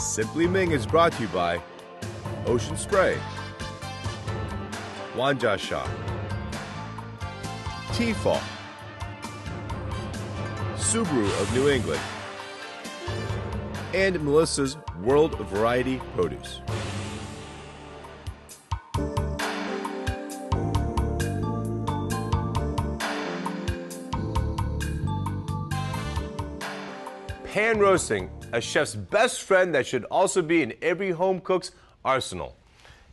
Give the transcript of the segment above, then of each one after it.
Simply Ming is brought to you by Ocean Spray, Wanja Shop, T-Fall, Subaru of New England, and Melissa's World Variety Produce. Pan roasting, a chef's best friend that should also be in every home cook's arsenal.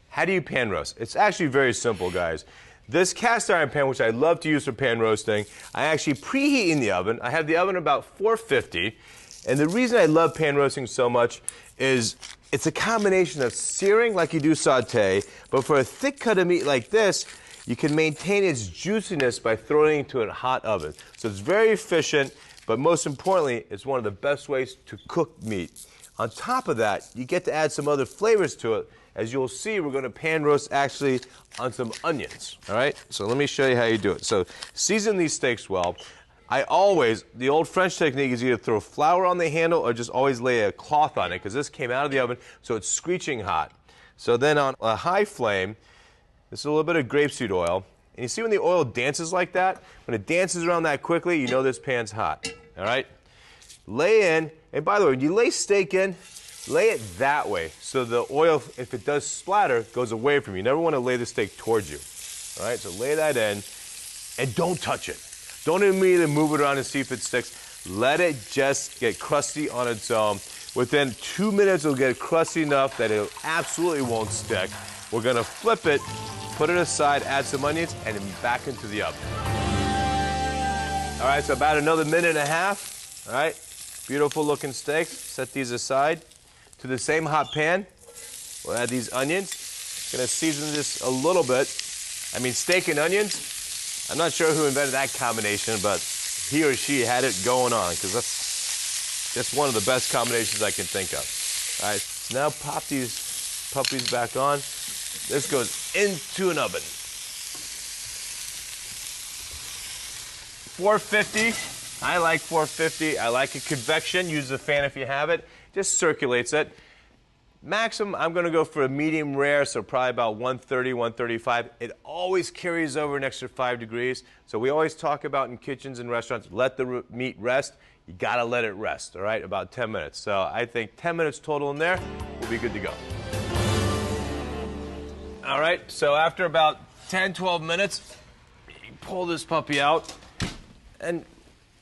How do you pan roast? It's actually very simple, guys. This cast iron pan, which I love to use for pan roasting, I actually preheat in the oven. I have the oven about 450. And the reason I love pan roasting so much is it's a combination of searing like you do saute, but for a thick cut of meat like this, you can maintain its juiciness by throwing it into a hot oven. So it's very efficient, but most importantly, it's one of the best ways to cook meat. On top of that, you get to add some other flavors to it. As you'll see, we're going to pan roast actually on some onions, all right? So let me show you how you do it. So season these steaks well. The old French technique is either throw flour on the handle or just always lay a cloth on it, because this came out of the oven, so it's screeching hot. So then on a high flame, this is a little bit of grapeseed oil. And you see when the oil dances like that? When it dances around that quickly, you know this pan's hot, all right? Lay in, and by the way, when you lay steak in, lay it that way so the oil, if it does splatter, goes away from you. You never want to lay the steak towards you, all right? So lay that in, and don't touch it. Don't immediately move it around and see if it sticks. Let it just get crusty on its own. Within 2 minutes, it'll get crusty enough that it absolutely won't stick. We're going to flip it, put it aside, add some onions, and then back into the oven. All right, so about another minute and a half. All right, beautiful looking steaks. Set these aside. To the same hot pan, we'll add these onions. Gonna season this a little bit. I mean, steak and onions, I'm not sure who invented that combination, but he or she had it going on, because that's one of the best combinations I can think of. All right, so now pop these puppies back on. This goes into an oven. 450. I like 450. I like a convection. Use the fan if you have it. Just circulates it. Maximum, I'm going to go for a medium rare, so probably about 130, 135. It always carries over an extra 5 degrees. So we always talk about in kitchens and restaurants, let the meat rest. You got to let it rest, all right, about 10 minutes. So I think 10 minutes total in there, we'll be good to go. All right, so after about 10, 12 minutes, you pull this puppy out. And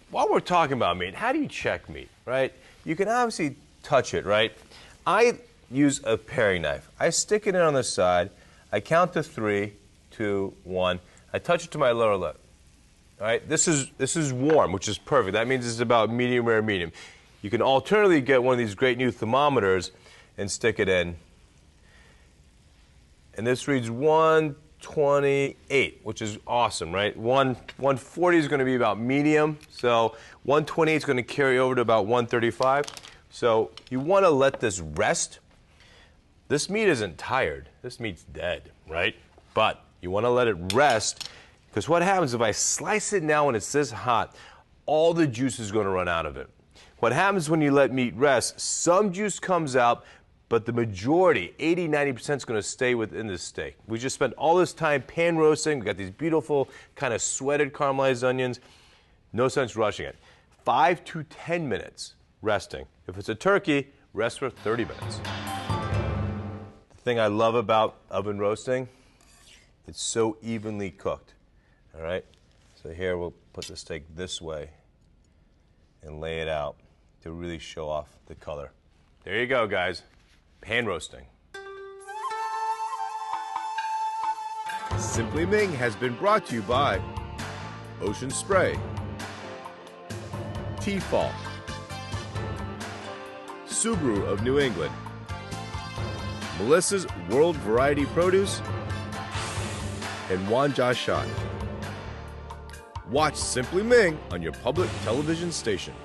while we're talking about meat, how do you check meat, right? You can obviously touch it, right? I use a paring knife. I stick it in on the side. I count to 3, 2, 1. I touch it to my lower lip. All right, this is warm, which is perfect. That means it's about medium rare medium. You can alternatively get one of these great new thermometers and stick it in. And this reads 128, which is awesome, right? 140 is going to be about medium. So 128 is going to carry over to about 135. So you want to let this rest. This meat isn't tired. This meat's dead, right? But you want to let it rest, because what happens if I slice it now when it's this hot, all the juice is going to run out of it. What happens when you let meat rest, some juice comes out, but the majority, 80, 90% is going to stay within the steak. We just spent all this time pan roasting. We got these beautiful kind of sweated caramelized onions. No sense rushing it. 5 to 10 minutes resting. If it's a turkey, rest for 30 minutes. The thing I love about oven roasting, it's so evenly cooked. All right? So here we'll put the steak this way and lay it out to really show off the color. There you go, guys. Pan roasting. Simply Ming has been brought to you by Ocean Spray, T-Fall, Subaru of New England, Melissa's World Variety Produce, and Wanja Shop. Watch Simply Ming on your public television station.